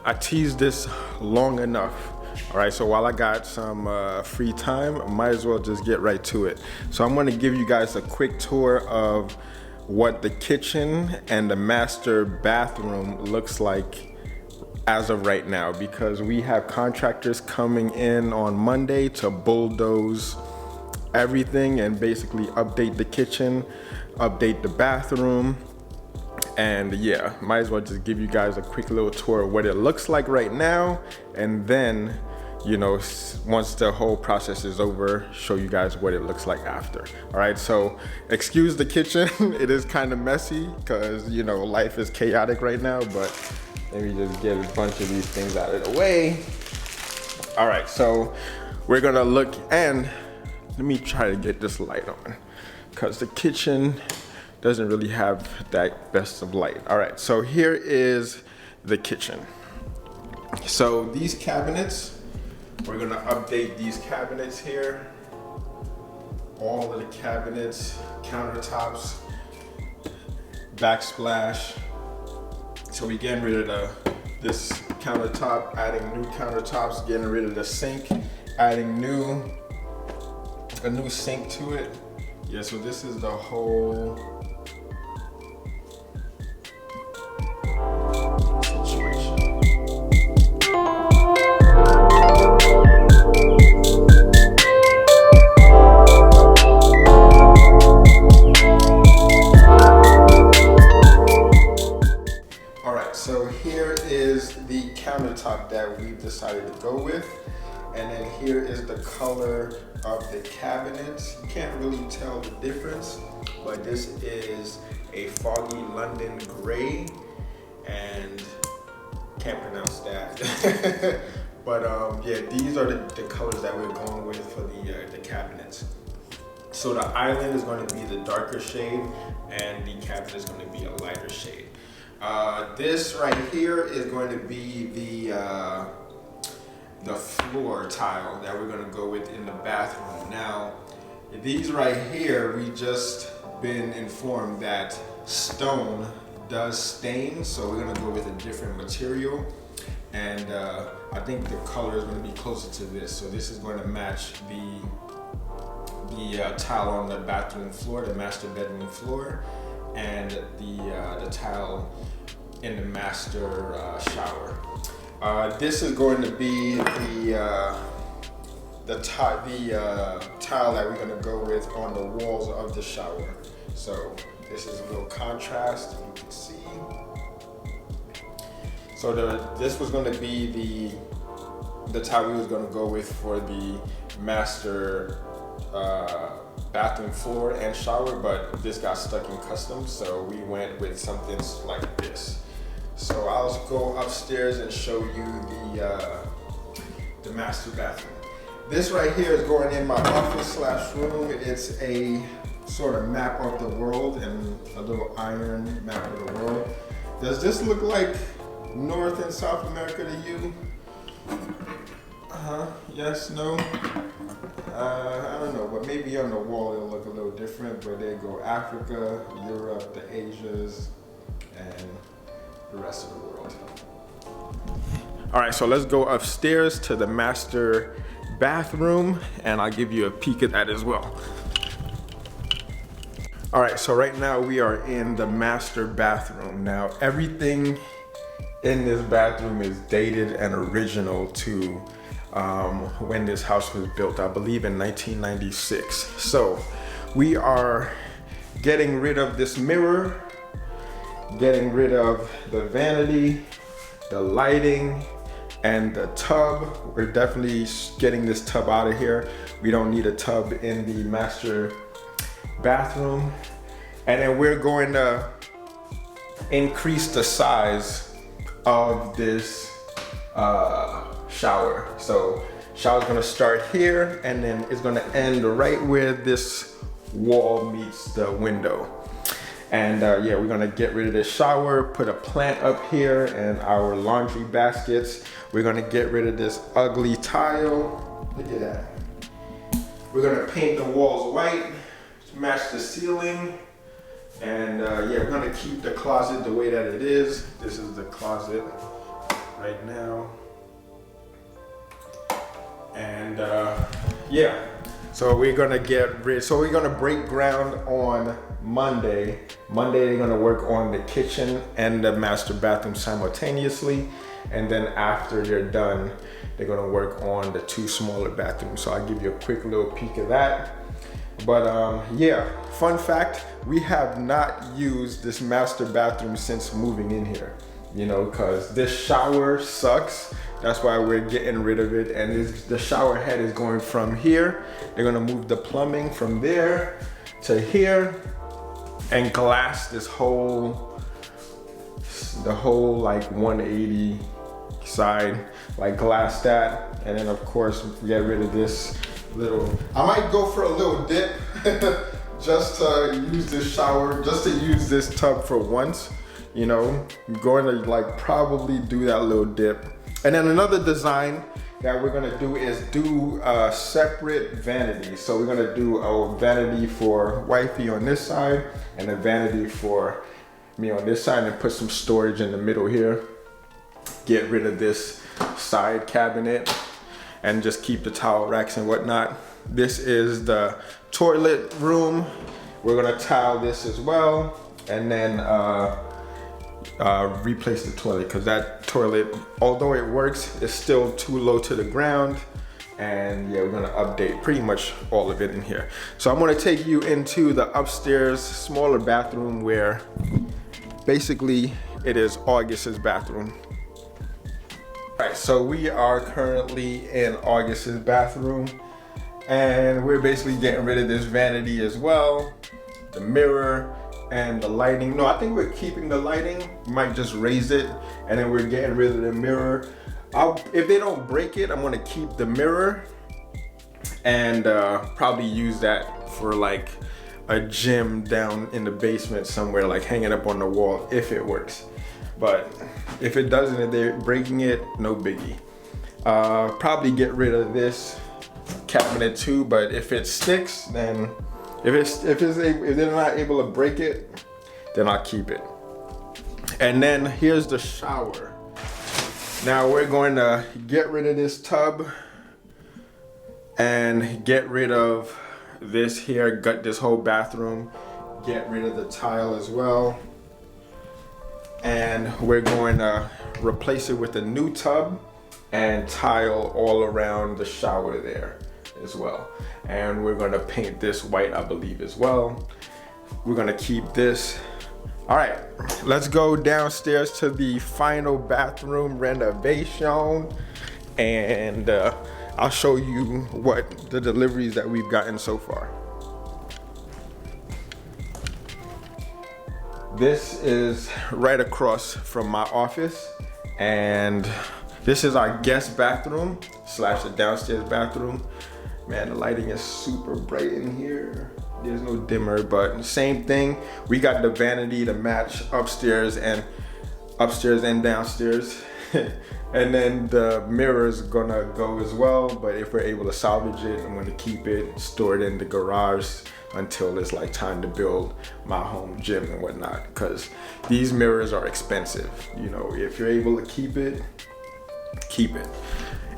I teased this long enough. All right, so while I got some free time, I might as well just get right to it. So I'm gonna give you guys a quick tour of what the kitchen and the master bathroom looks like as of right now, because we have contractors coming in on Monday to bulldoze everything and basically update the kitchen, update the bathroom. And yeah, might as well just give you guys a quick little tour of what it looks like right now, and then, you know, once the whole process is over, show you guys what it looks like after. All right, so excuse the kitchen. It is kind of messy because, you know, life is chaotic right now, but let me just get a bunch of these things out of the way. All right, so we're gonna look, and let me try to get this light on because the kitchen doesn't really have that best of light. All right, so here is the kitchen. So these cabinets, we're gonna update these cabinets here. All of the cabinets, countertops, backsplash. So we getting rid of this countertop, adding new countertops, getting rid of the sink, adding a new sink to it. Yeah, so this is the whole situation. All right, so here is the countertop that we've decided to go with. And then here is the color of the cabinets. You can't really tell the difference, but this is a foggy London gray, and can't pronounce that. But yeah, these are the colors that we're going with for the cabinets. So the island is going to be the darker shade, and the cabinet is going to be a lighter shade. This right here is going to be the floor tile that we're gonna go with in the bathroom. Now, these right here, we just been informed that stone does stain, so we're gonna go with a different material. And I think the color is gonna be closer to this. So this is going to match the tile on the bathroom floor, the master bedroom floor, and the tile in the master shower. This is going to be the tile that we're going to go with on the walls of the shower. So this is a little contrast, you can see. So this was going to be the tile we was going to go with for the master bathroom floor and shower, but this got stuck in custom, so we went with something like this. So I'll go upstairs and show you the master bathroom. This right here is going in my office / room. It's a sort of map of the world and a little iron map of the world. Does this look like North and South America to you? Yes, no? I don't know, but maybe on the wall it'll look a little different, but there you go, Africa, Europe, the Asias, and the rest of the world. All right, so let's go upstairs to the master bathroom, and I'll give you a peek at that as well. All right, so right now we are in the master bathroom. Now, everything in this bathroom is dated and original to when this house was built, I believe in 1996. So we are getting rid of this mirror, getting rid of the vanity, the lighting, and the tub. We're definitely getting this tub out of here. We don't need a tub in the master bathroom. And then we're going to increase the size of this shower. So shower's gonna start here, and then it's gonna end right where this wall meets the window. And yeah, we're gonna get rid of this shower, put a plant up here, and our laundry baskets. We're gonna get rid of this ugly tile. Look at that. We're gonna paint the walls white to match the ceiling. And yeah, we're gonna keep the closet the way that it is. This is the closet. right now. And yeah, so we're gonna we're gonna break ground on Monday. Monday they're gonna work on the kitchen and the master bathroom simultaneously. And then after they're done, they're gonna work on the 2 smaller bathrooms. So I'll give you a quick little peek of that. But yeah, fun fact, we have not used this master bathroom since moving in here, you know, because this shower sucks. That's why we're getting rid of it. And the shower head is going from here. They're gonna move the plumbing from there to here and glass the whole like 180 side, like glass that. And then of course, get rid of this little, I might go for a little dip just to use this shower, just to use this tub for once, you know. I'm going to like probably do that little dip. And then another design that we're gonna do is do a separate vanity. So we're gonna do a vanity for wifey on this side and a vanity for me on this side, and put some storage in the middle here. Get rid of this side cabinet and just keep the towel racks and whatnot. This is the toilet room. We're gonna tile this as well, and then replace the toilet, because that toilet, although it works, is still too low to the ground. And yeah, we're gonna update pretty much all of it in here. So I'm gonna take you into the upstairs smaller bathroom, where basically it is August's bathroom. All right, so we are currently in August's bathroom, and we're basically getting rid of this vanity as well, the mirror, and the lighting. No, I think we're keeping the lighting. Might just raise it, and then we're getting rid of the mirror. If they don't break it, I'm gonna keep the mirror and probably use that for like a gym down in the basement somewhere, like hanging up on the wall if it works. But if it doesn't, if they're breaking it, no biggie. Probably get rid of this cabinet too, but if it sticks, then if they're not able to break it, then I'll keep it. And then here's the shower. Now we're going to get rid of this tub and get rid of this here, gut this whole bathroom, get rid of the tile as well. And we're going to replace it with a new tub and tile all around the shower there as well. And we're going to paint this white, I believe, as well. We're going to keep this. All right, let's go downstairs to the final bathroom renovation, and I'll show you what the deliveries that we've gotten so far. This is right across from my office, and this is our guest bathroom / the downstairs bathroom. Man, the lighting is super bright in here. There's no dimmer, but same thing. We got the vanity to match upstairs and downstairs. And then the mirror is gonna go as well, but if we're able to salvage it, I'm gonna keep it, store it in the garage until it's like time to build my home gym and whatnot, because these mirrors are expensive. You know, if you're able to keep it, keep it.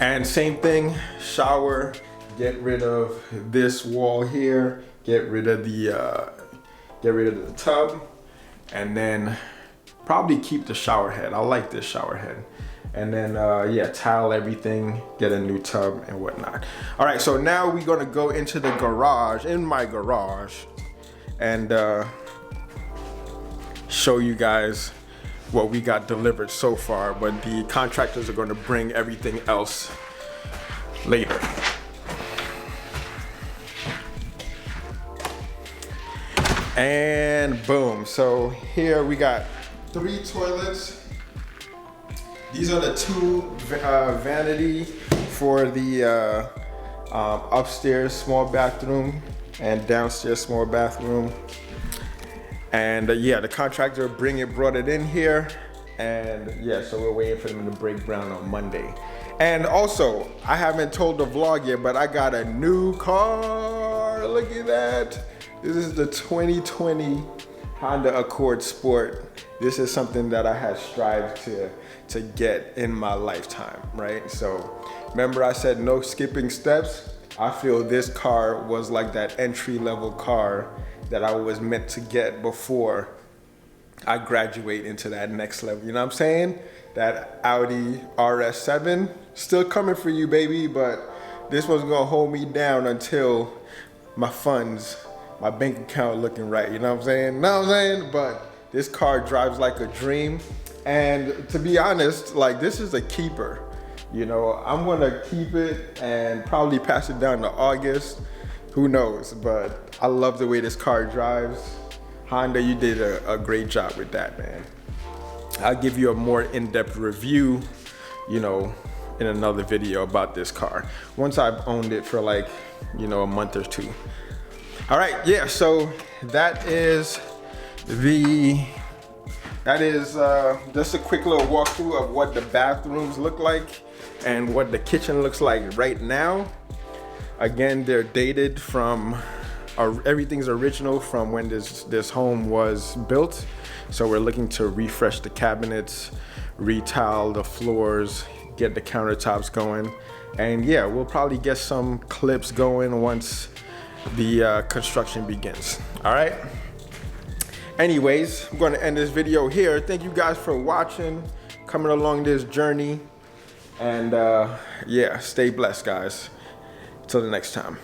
And same thing, shower, get rid of this wall here, get rid of the tub, and then probably keep the shower head. I like this shower head. And then yeah, tile everything, get a new tub and whatnot. All right, so now we're gonna go into the garage, in my garage, and show you guys what we got delivered so far, but the contractors are gonna bring everything else later. And boom, so here we got 3 toilets. These are the 2 vanity for the upstairs small bathroom and downstairs small bathroom. And yeah, the contractor brought it in here, and yeah, so we're waiting for them to break ground on Monday. And also, I haven't told the vlog yet, but I got a new car. Look at that. This is the 2020 Honda Accord Sport. this is something that I had strived to get in my lifetime, right? So remember I said no skipping steps. I feel this car was like that entry-level car that I was meant to get before I graduate into that next level. You know what I'm saying? That Audi RS7 still coming for you, baby, but this one's gonna hold me down until my funds, my bank account looking right. You know what I'm saying? Know what I'm saying? But this car drives like a dream. And to be honest, like, this is a keeper. You know, I'm gonna keep it and probably pass it down to August. Who knows? But I love the way this car drives. Honda, you did a great job with that, man. I'll give you a more in-depth review, you know, in another video about this car once I've owned it for like, you know, a month or two. All right, yeah, so that is just a quick little walkthrough of what the bathrooms look like and what the kitchen looks like right now. Again, they're dated from, everything's original from when this home was built. So we're looking to refresh the cabinets, retile the floors, get the countertops going. And yeah, we'll probably get some clips going once the construction begins. All right. Anyways, I'm going to end this video here. Thank you guys for watching, coming along this journey. And yeah, stay blessed, guys. Till the next time.